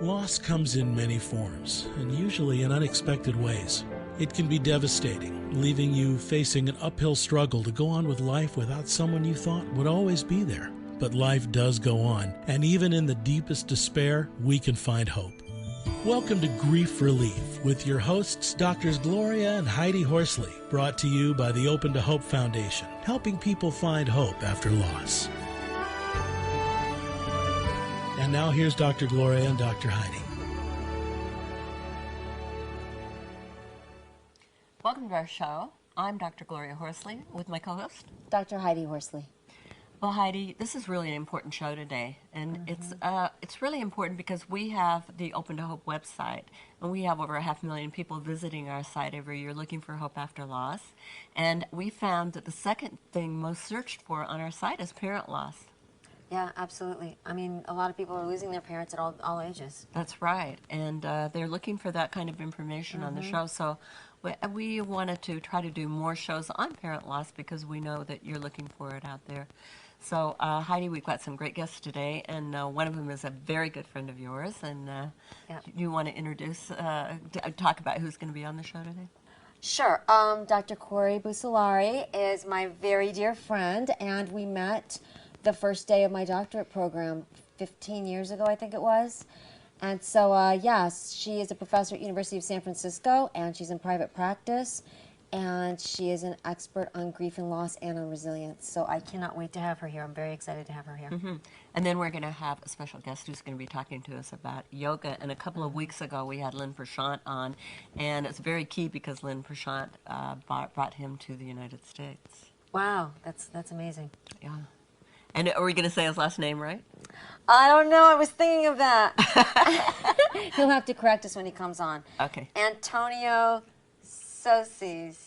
Loss comes in many forms, and usually in unexpected ways. It can be devastating, leaving you facing an uphill struggle to go on with life without someone you thought would always be there. But life does go on, and even in the deepest despair, we can find hope. Welcome to Grief Relief with your hosts, Drs. Gloria and Heidi Horsley, brought to you by the Open to Hope Foundation, helping people find hope after loss. And now here's Dr. Gloria and Dr. Heidi. Welcome to our show. I'm Dr. Gloria Horsley with my co-host, Dr. Heidi Horsley. Well, Heidi, this is really an important show today, and it's really important because we have the Open to Hope website, and we have over 500,000 people visiting our site every year looking for hope after loss, and we found that the second thing most searched for on our site is parent loss. Yeah, absolutely. I mean, a lot of people are losing their parents at all ages. That's right, and they're looking for that kind of information on the show, so we wanted to try to do more shows on parent loss because we know that you're looking for it out there. So, Heidi, we've got some great guests today, and one of them is a very good friend of yours, and you want to introduce, talk about who's going to be on the show today? Sure. Dr. Corey Busolari is my very dear friend, and we met the first day of my doctorate program 15 years ago, I think it was. And so, yes, she is a professor at University of San Francisco, and she's in private practice. And she is an expert on grief and loss and on resilience. So I cannot wait to have her here. I'm very excited to have her here. And then we're going to have a special guest who's going to be talking to us about yoga. And a couple of weeks ago, we had Lynn Prashant on. And it's very key because Lynn Prashant brought him to the United States. Wow, that's amazing. Yeah. And are we going to say his last name right? I don't know. I was thinking of that. He'll have to correct us when he comes on. Okay. Antonio Sausys.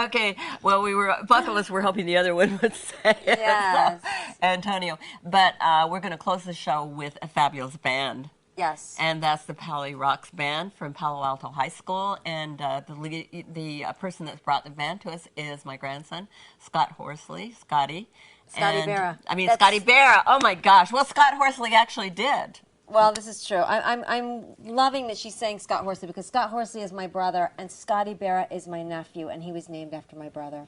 Okay, well, both of us were hoping the other one would say it. Yes. So, Antonio. But we're going to close the show with a fabulous band. Yes. And that's the Pali Rocks Band from Palo Alto High School. And the person that's brought the band to us is my grandson, Scott Horsley, Scotty. Scotty Barra. Scotty Barra. Oh, my gosh. Well, Scott Horsley actually did. Well, this is true. I'm loving that she's saying Scott Horsley because Scott Horsley is my brother and Scotty Barra is my nephew, and he was named after my brother.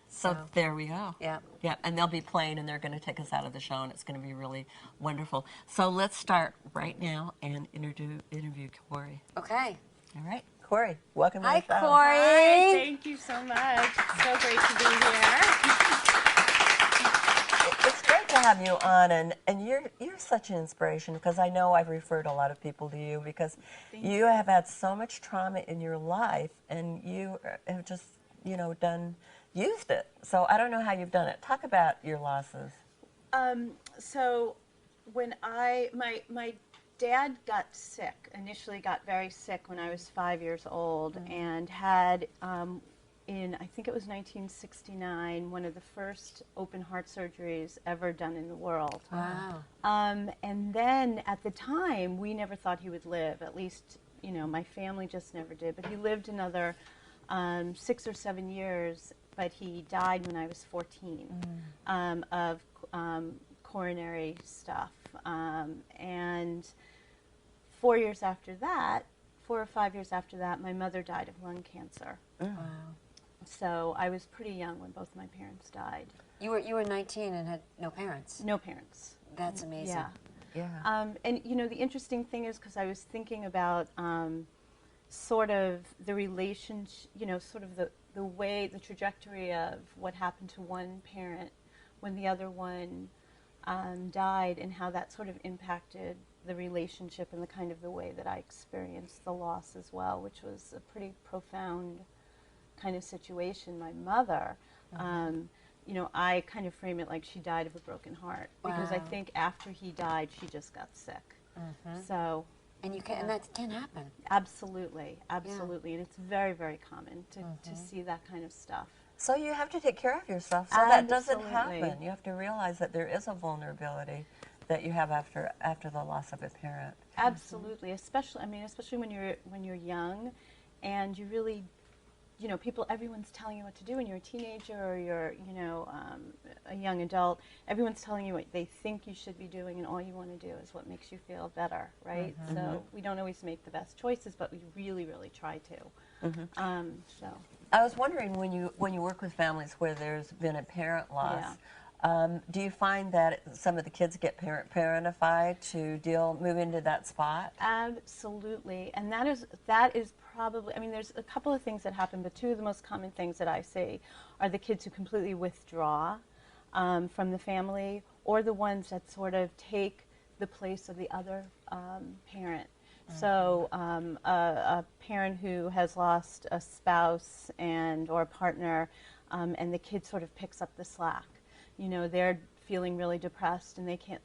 So there we go. Yeah. Yeah, and they'll be playing, and they're going to take us out of the show, and it's going to be really wonderful. So let's start right now and interview Corey. Okay. All right. Corey, welcome to the show. Hi, Corey. Hi, thank you so much. It's so great to be here. It's great to have you on, and you're such an inspiration because I know I've referred a lot of people to you because you have had so much trauma in your life, and you have just, used it. So I don't know how you've done it. Talk about your losses. So when my dad got sick, initially got very sick when I was 5 years old, and had I think it was 1969, one of the first open heart surgeries ever done in the world. Wow. And then at the time, we never thought he would live. At least, my family just never did. But he lived another 6 or 7 years, but he died when I was 14 of coronary stuff. And 4 years after that, 4 or 5 years after that, my mother died of lung cancer. Wow. So I was pretty young when both my parents died. You were 19 and had no parents. No parents. That's amazing. Yeah. Yeah. And the interesting thing is because I was thinking about sort of the relationship, sort of the trajectory of what happened to one parent when the other one died, and how that sort of impacted the relationship and the way that I experienced the loss as well, which was a pretty profound kind of situation. My mother, I kind of frame it like she died of a broken heart because I think after he died, she just got sick. So, and that can happen. Absolutely, absolutely, and it's very, very common to see that kind of stuff. So you have to take care of yourself so that doesn't happen. You have to realize that there is a vulnerability that you have after the loss of a parent. Absolutely, especially when you're young, and you you know, everyone's telling you what to do when you're a teenager or you're, you know, a young adult. Everyone's telling you what they think you should be doing, and all you want to do is what makes you feel better, right? So we don't always make the best choices, but we really, really try to. So. I was wondering, when you work with families where there's been a parent loss, do you find that some of the kids get parentified to move into that spot? Absolutely, and that is probably, I mean, there's a couple of things that happen, but two of the most common things that I see are the kids who completely withdraw from the family, or the ones that sort of take the place of the other parent. So a parent who has lost a spouse or a partner, and the kid sort of picks up the slack. You know, they're feeling really depressed, and they can't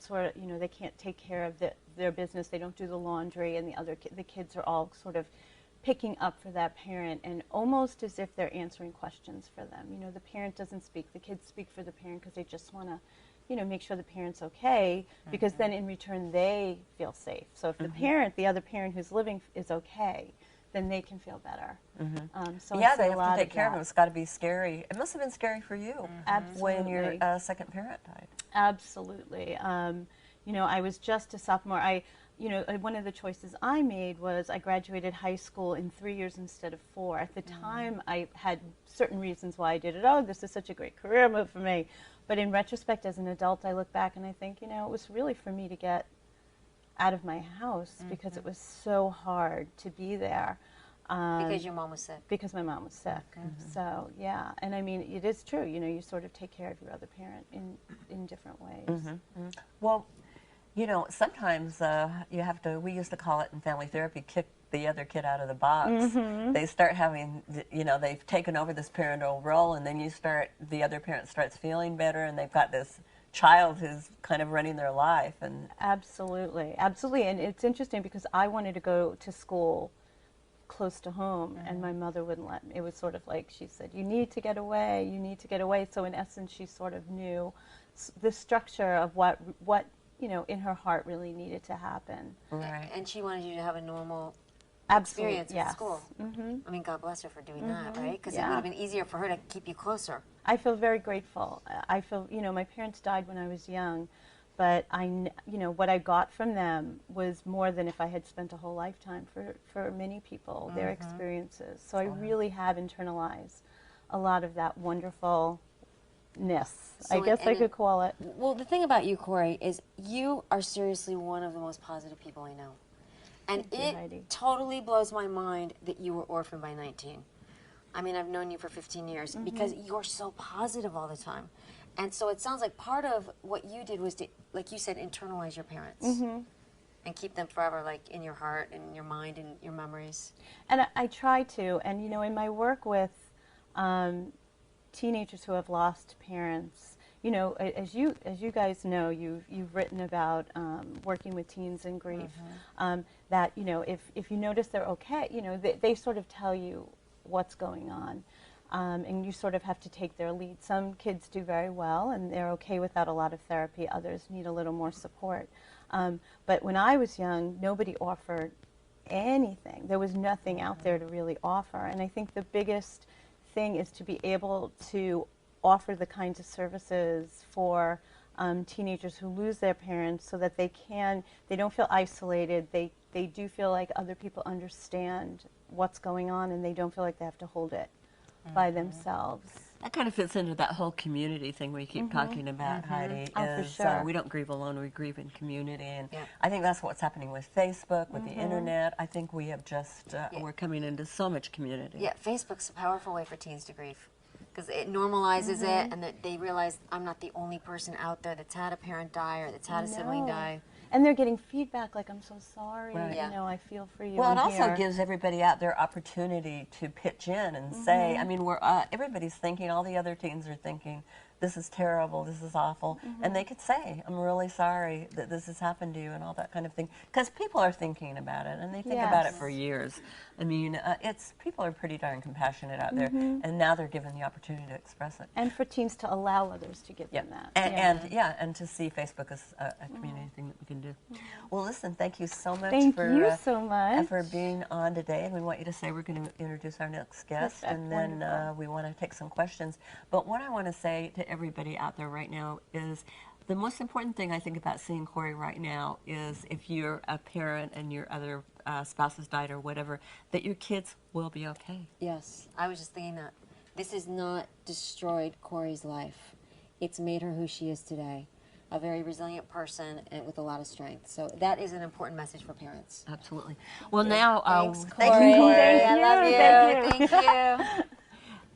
they can't take care of their business. They don't do the laundry, and the kids are all sort of picking up for that parent, and almost as if they're answering questions for them. You know, the parent doesn't speak; the kids speak for the parent because they just want to, you know, make sure the parent's okay, because then in return they feel safe. So if the other parent who's living is okay, then they can feel better. So Yeah, they have to take care of them. It's got to be scary. It must have been scary for you when your second parent died. Absolutely. You know, I was just a sophomore. One of the choices I made was I graduated high school in 3 years instead of 4. At the time, I had certain reasons why I did it. Oh, this is such a great career move for me. But in retrospect, as an adult, I look back and I think, you know, it was really for me to get out of my house because it was so hard to be there. Because your mom was sick. Because my mom was sick. So, yeah. And I mean, it is true. You know, you sort of take care of your other parent in different ways. Well, you know, sometimes you have to, we used to call it in family therapy, kick the other kid out of the box. They start having, you know, they've taken over this parental role, and then the other parent starts feeling better, and they've got this child who's kind of running their life. And absolutely, absolutely. And it's interesting because I wanted to go to school close to home, and my mother wouldn't let me. It was sort of like, she said, you need to get away, you need to get away. So in essence, she sort of knew the structure of what you know, in her heart really needed to happen. Right. And she wanted you to have a normal Absolutely, experience at school. I mean, God bless her for doing that, right? Because it would have been easier for her to keep you closer. I feel very grateful. I feel, you know, my parents died when I was young, but you know, what I got from them was more than if I had spent a whole lifetime for many people, their experiences. So I really have internalized a lot of that wonderfulness, I guess I could call it. Well, the thing about you, Corey, is you are seriously one of the most positive people I know. And it totally blows my mind that you were orphaned by 19. I mean, I've known you for 15 years because you're so positive all the time. And so it sounds like part of what you did was to, like you said, internalize your parents and keep them forever, like, in your heart and your mind and your memories. And I try to. And, you know, in my work with teenagers who have lost parents, you know, as you guys know, you've written about working with teens in grief, that, you know, if you notice they're okay, you know, they sort of tell you what's going on, and you sort of have to take their lead. Some kids do very well, and they're okay without a lot of therapy. Others need a little more support. But when I was young, nobody offered anything. There was nothing out there to really offer. And I think the biggest thing is to be able to offer the kinds of services for teenagers who lose their parents, so that they don't feel isolated. They do feel like other people understand what's going on, and they don't feel like they have to hold it by themselves. that kind of fits into that whole community thing we keep talking about, Heidi. Oh, for sure. We don't grieve alone, we grieve in community. And I think that's what's happening with Facebook, with the internet. I think we have just, we're coming into so much community. Yeah, Facebook's a powerful way for teens to grieve, because it normalizes it, and that they realize I'm not the only person out there that's had a parent die or that's had a sibling die. And they're getting feedback like, I'm so sorry, Right. you know, I feel for you. Well, it I'm also here. gives everybody out there opportunity to pitch in and say, I mean, everybody's thinking, all the other teens are thinking, this is terrible, this is awful. And they could say, I'm really sorry that this has happened to you and all that kind of thing. Because people are thinking about it, and they think about it for years. I mean, people are pretty darn compassionate out there, and now they're given the opportunity to express it. And for teens to allow others to give them that. And to see Facebook as a community thing that we can do. Well, listen, thank you so much for being on today. And we want you to say we're going to introduce our next guest, and then we want to take some questions. But what I want to say to everybody out there right now is the most important thing I think about seeing Corey right now is if you're a parent and your other spouse has died or whatever, that your kids will be okay. Yes, I was just thinking that. This has not destroyed Corey's life. It's made her who she is today. A very resilient person and with a lot of strength. So that is an important message for parents. Absolutely. Well, now, Thanks, thank you, Corey. I love you. Thank you.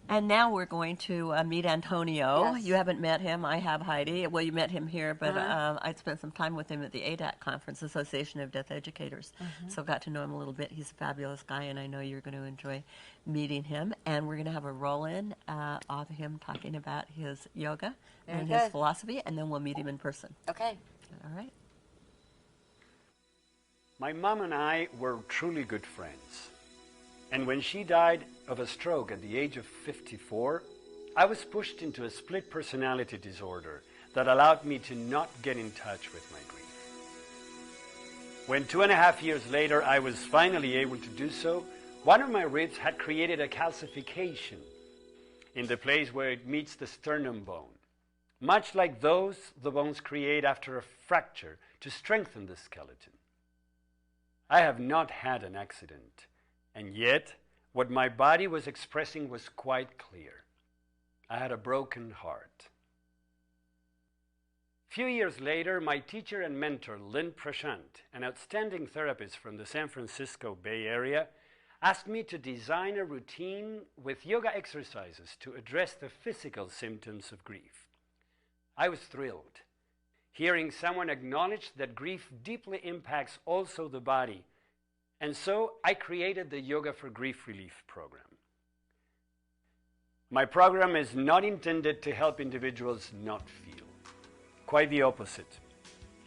And now we're going to meet Antonio. Yes. You haven't met him. I have, Heidi. Well, you met him here, but I spent some time with him at the ADAC conference, Association of Deaf Educators. So got to know him a little bit. He's a fabulous guy, and I know you're going to enjoy meeting him. And we're going to have a roll-in of him talking about his yoga and his philosophy, and then we'll meet him in person. Okay. All right. My mom and I were truly good friends. And when she died of a stroke at the age of 54, I was pushed into a split personality disorder that allowed me to not get in touch with my grief. When 2.5 years later I was finally able to do so, one of my ribs had created a calcification in the place where it meets the sternum bone, much like those the bones create after a fracture to strengthen the skeleton. I have not had an accident. And yet, what my body was expressing was quite clear. I had a broken heart. Few years later, my teacher and mentor, Lynn Prashant, an outstanding therapist from the San Francisco Bay Area, asked me to design a routine with yoga exercises to address the physical symptoms of grief. I was thrilled, hearing someone acknowledge that grief deeply impacts also the body. And so I created the Yoga for Grief Relief program. My program is not intended to help individuals not feel. Quite the opposite.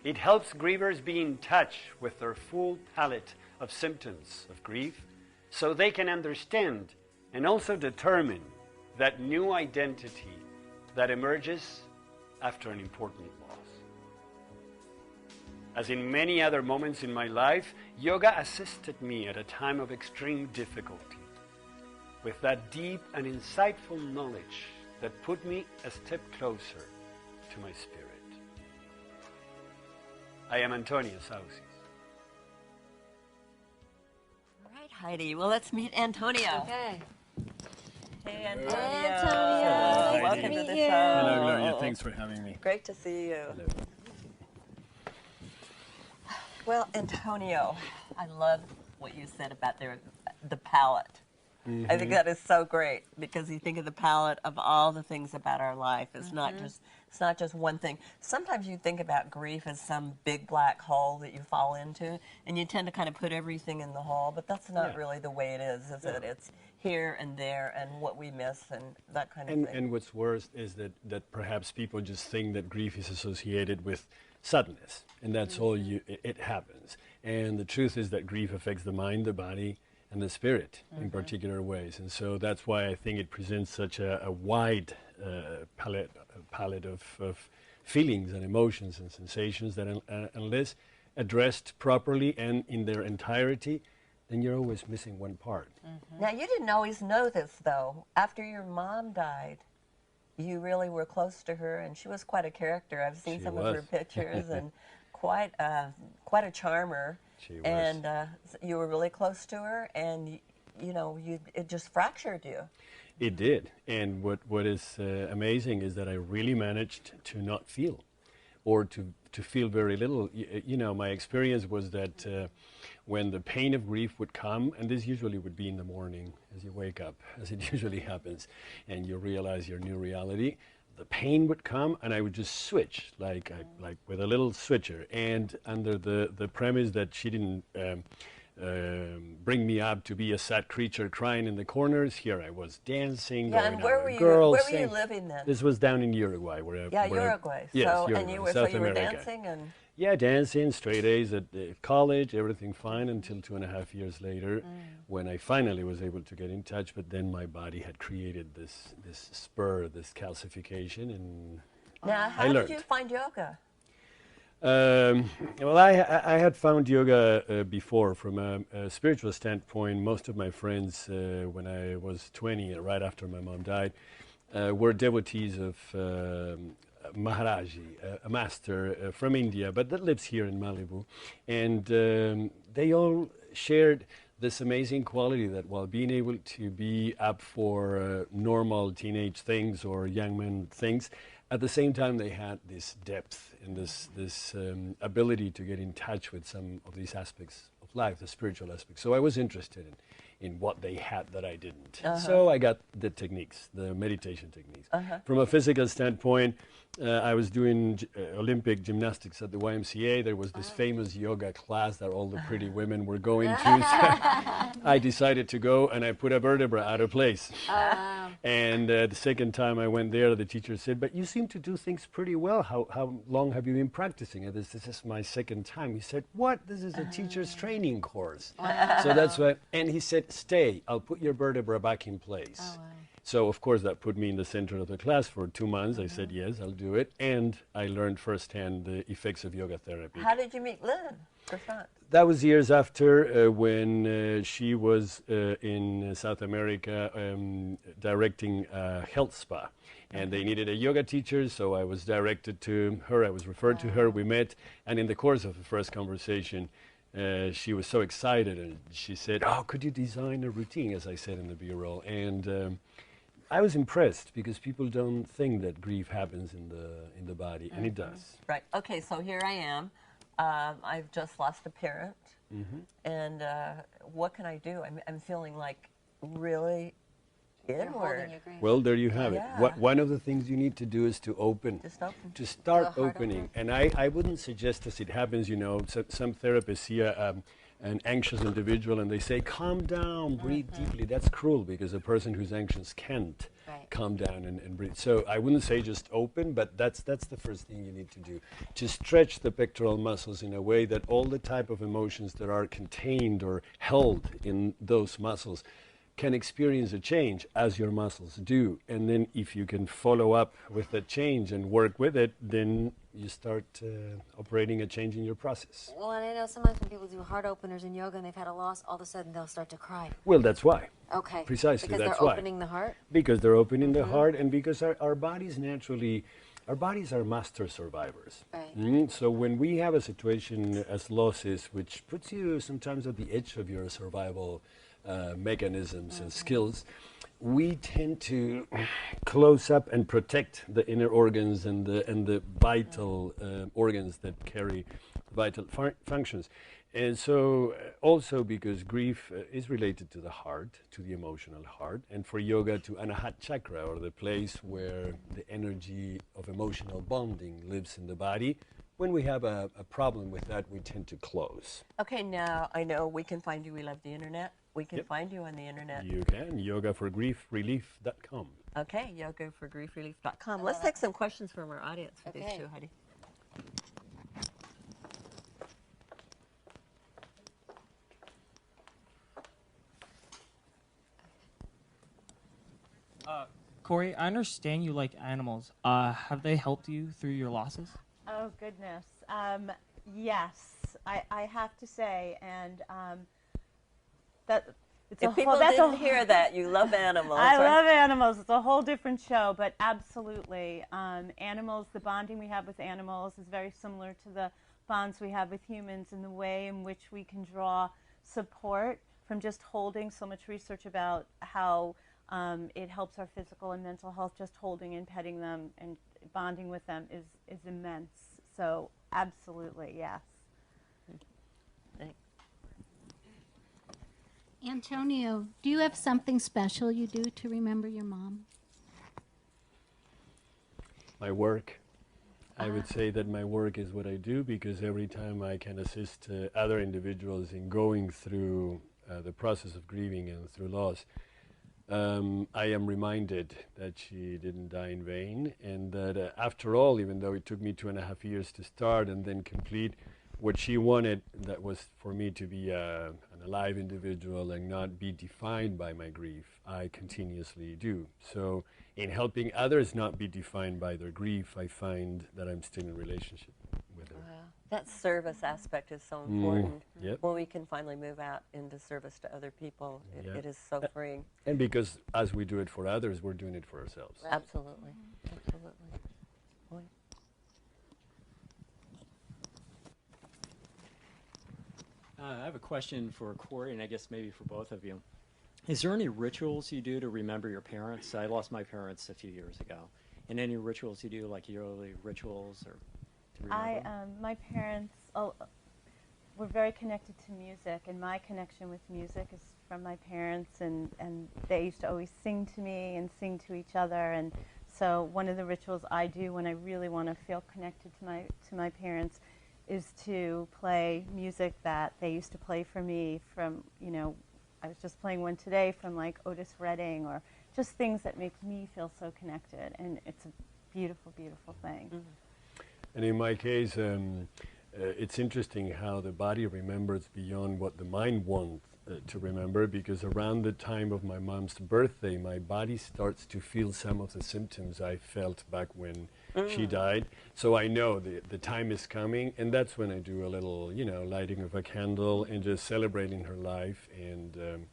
It helps grievers be in touch with their full palette of symptoms of grief so they can understand and also determine that new identity that emerges after an important loss. As in many other moments in my life, yoga assisted me at a time of extreme difficulty, with that deep and insightful knowledge that put me a step closer to my spirit. I am Antonio Sausys. All right, Heidi. Well, let's meet Antonio. Okay. Hey, Antonio. Hey, Antonio. Welcome Nice to to the meet you. show. Hello, Gloria. Thanks for having me. Great to see you. Hello. Well, Antonio, I love what you said about the palette. I think that is so great because you think of the palette of all the things about our life. It's not just one thing. Sometimes you think about grief as some big black hole that you fall into, and you tend to kind of put everything in the hole, but that's not really the way it is it? It's here and there and what we miss and that kind of thing. And what's worse is that perhaps people just think that grief is associated with sadness, and that's all it happens. And the truth is that grief affects the mind, the body, and the spirit in particular ways. And so that's why I think it presents such a wide palette of feelings and emotions and sensations that unless addressed properly and in their entirety, then you're always missing one part. Now, you didn't always know this, though. After your mom died, you really were close to her, and she was quite a character. I've seen some of her pictures, and quite a charmer. She was. And you were really close to her, and it just fractured you. It did. And what is amazing is that I really managed to not feel, or to feel very little. My experience was that when the pain of grief would come, and this usually would be in the morning as you wake up, as it usually happens, and you realize your new reality, the pain would come, and I would just switch, like with a little switcher, and under the premise that she didn't bring me up to be a sad creature crying in the corners. Here I was dancing, Yeah, going and out where with were you? girls. Where were you saying- living then? This was down in Uruguay. Yeah, Uruguay. Yes, So, Uruguay, and you were South so you were America. dancing and Yeah, dancing, straight A's at college, everything fine until 2.5 years later when I finally was able to get in touch. But then my body had created this spur, this calcification, and now how learned. did you find yoga? Well, I had found yoga before from a spiritual standpoint. Most of my friends, when I was 20, right after my mom died, were devotees of Maharaji, a master from India, but that lives here in Malibu. And they all shared this amazing quality that while being able to be up for normal teenage things or young men things, at the same time they had this depth and this ability to get in touch with some of these aspects of life, the spiritual aspects. So I was interested in what they had that I didn't. So I got the techniques, the meditation techniques. From a physical standpoint, I was doing Olympic gymnastics at the YMCA. There was this famous yoga class that all the pretty women were going to. So I decided to go, and I put a vertebra out of place. And the second time I went there, the teacher said, "But you seem to do things pretty well. How long have you been practicing?" And this is my second time. He said, "What? This is a teacher's training course." So that's why. And he said, "Stay. I'll put your vertebra back in place." So, of course, that put me in the center of the class for 2 months. I said, yes, I'll do it. And I learned firsthand the effects of yoga therapy. How did you meet Lynn? Prashant? That was years after when she was in South America directing a health spa. And they needed a yoga teacher, so I was directed to her. I was referred to her. We met. And in the course of the first conversation, she was so excited. And she said, "Oh, could you design a routine," as I said in the bureau. And I was impressed because people don't think that grief happens in the body, and it does. Right. Okay, so here I am. I've just lost a parent. And what can I do? I'm feeling like really inward. Well, there you have it. Yeah. One of the things you need to do is to open. Just open. To start opening. And I wouldn't suggest as it happens, some therapists see an anxious individual and they say, "Calm down, breathe deeply." That's cruel because a person who's anxious can't calm down and breathe. So I wouldn't say just open, but that's the first thing you need to do. To stretch the pectoral muscles in a way that all the type of emotions that are contained or held in those muscles can experience a change as your muscles do. And then if you can follow up with that change and work with it, then you start operating a change in your process. Well, and I know sometimes when people do heart openers in yoga and they've had a loss, all of a sudden they'll start to cry. Well, that's why. Okay. Precisely, because that's they're why. opening the heart? Because they're opening the heart, and because our bodies naturally, our bodies are master survivors. Right. So when we have a situation as losses, which puts you sometimes at the edge of your survival mechanisms and skills, we tend to close up and protect the inner organs and the vital organs that carry vital functions. And so also because grief is related to the heart, to the emotional heart, and for yoga to Anahat chakra, or the place where the energy of emotional bonding lives in the body. When we have a problem with that, we tend to close. Okay, now I know we can find you. We love the internet. We can find you on the internet. You can, yogaforgriefrelief.com. Okay, yogaforgriefrelief.com. Let's take some questions from our audience for these two, Heidi. Corey, I understand you like animals. Have they helped you through your losses? Oh, goodness. Yes, I have to say, and that it's If people didn't hear that, you love animals. I right? love animals. It's a whole different show, but absolutely. Animals, the bonding we have with animals is very similar to the bonds we have with humans in the way in which we can draw support from just holding. So much research about how it helps our physical and mental health. Just holding and petting them and bonding with them is immense. So absolutely, yes. Thanks. Antonio, do you have something special you do to remember your mom? My work. I would say that my work is what I do because every time I can assist other individuals in going through the process of grieving and through loss, I am reminded that she didn't die in vain, and that after all, even though it took me 2.5 years to start and then complete, what she wanted, that was for me to be an alive individual and not be defined by my grief, I continuously do. So in helping others not be defined by their grief, I find that I'm still in relationship with her. That service aspect is so important. Yep. When we can finally move out into service to other people, it is so freeing. And because as we do it for others, we're doing it for ourselves. Absolutely. Absolutely. Boy. I have a question for Corey, and I guess maybe for both of you. Is there any rituals you do to remember your parents? I lost my parents a few years ago. And any rituals you do, like yearly rituals, or to remember? My parents were very connected to music, and my connection with music is from my parents, and they used to always sing to me and sing to each other. And so one of the rituals I do when I really want to feel connected to my parents is to play music that they used to play for me from, I was just playing one today from like Otis Redding, or just things that make me feel so connected, and it's a beautiful, beautiful thing. Mm-hmm. And in my case, it's interesting how the body remembers beyond what the mind wants to remember, because around the time of my mom's birthday, my body starts to feel some of the symptoms I felt back when she died. So I know the time is coming, and that's when I do a little, lighting of a candle and just celebrating her life, and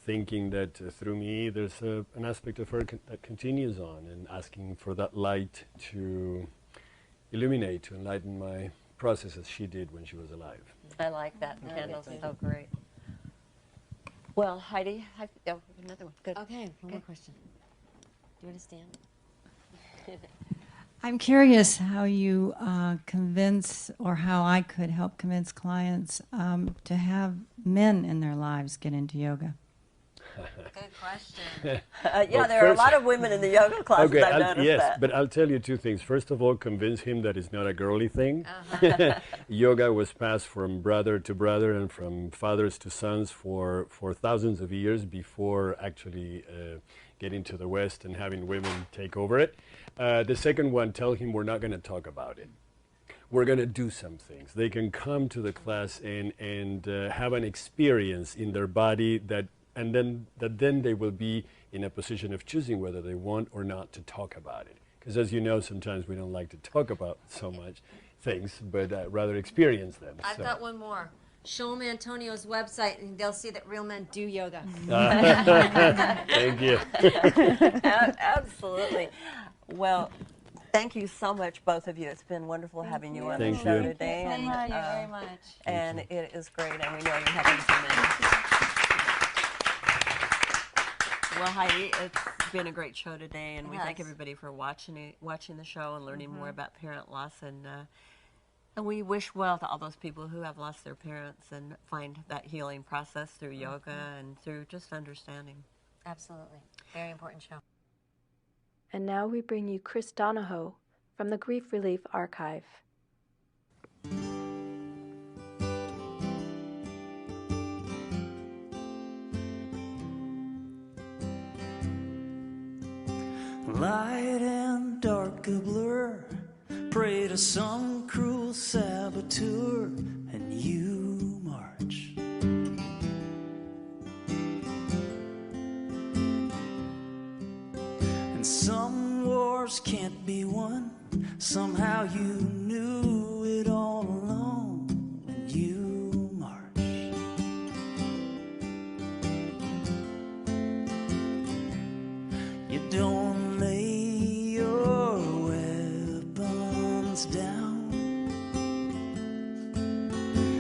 thinking that through me there's an aspect of her that continues on, and asking for that light to illuminate, to enlighten my process as she did when she was alive. I like that. The candle's so great. Well, Heidi, another one. Good. Okay, one more question. Do you understand? I'm curious how you convince, or how I could help convince clients to have men in their lives get into yoga. Good question. There are a lot of women in the yoga classes. Okay, I've noticed yes, that. but I'll tell you two things. First of all, convince him that it's not a girly thing. Yoga was passed from brother to brother and from fathers to sons for thousands of years before actually getting to the West and having women take over it. The second one, tell him we're not going to talk about it. We're going to do some things. They can come to the class and have an experience in their body and then they will be in a position of choosing whether they want or not to talk about it. Because as you know, sometimes we don't like to talk about so much things, but rather experience them. I've got one more. Show them Antonio's website, and they'll see that real men do yoga. Thank you. Absolutely. Well, thank you so much, both of you. It's been wonderful having you on the show today. Thank and, you very much. And it is great, and we know you're having some. Well, Heidi, it's been a great show today, and we thank everybody for watching the show and learning more about parent loss. And we wish well to all those people who have lost their parents and find that healing process through yoga and through just understanding. Absolutely. Very important show. And now we bring you Chris Donahoe from the Grief Relief Archive. Light and dark a blur, pray to some cruel saboteur, and you march. And some wars can't be won, somehow you knew it all along, and you march. You don't down,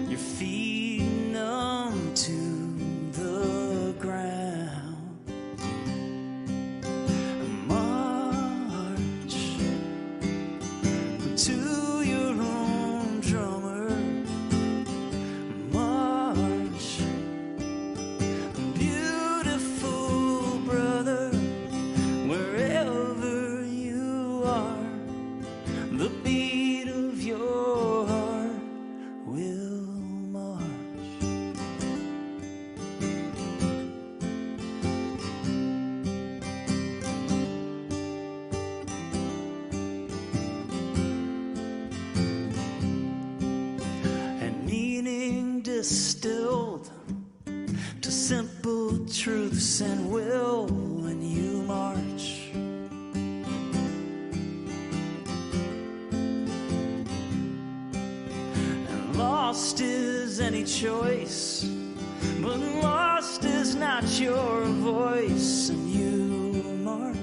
your feet numb to the ground. March to your own lost is any choice, but lost is not your voice, and you march.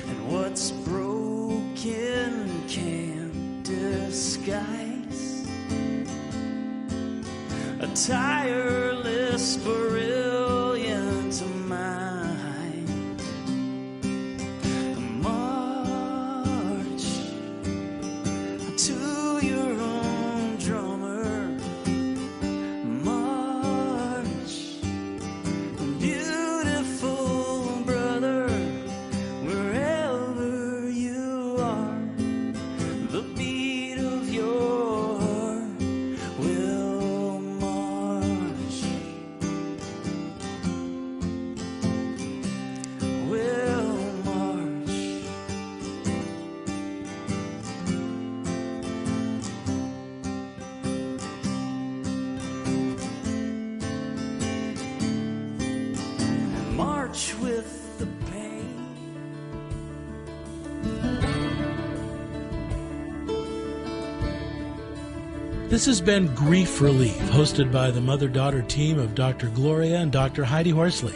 And what's broken can't disguise a tireless, brilliant mind. March to your own drummer. March, beautiful brother, wherever you are. The beat of your heart will march. Will march. March with the pain. This has been Grief Relief, hosted by the mother-daughter team of Dr. Gloria and Dr. Heidi Horsley.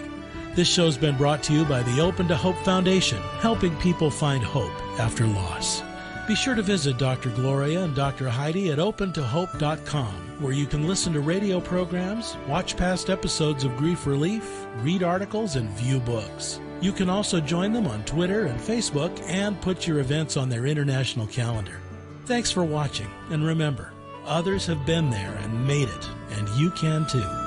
This show's been brought to you by the Open to Hope Foundation, helping people find hope after loss. Be sure to visit Dr. Gloria and Dr. Heidi at opentohope.com, where you can listen to radio programs, watch past episodes of Grief Relief, read articles, and view books. You can also join them on Twitter and Facebook and put your events on their international calendar. Thanks for watching, and remember, others have been there and made it, and you can too.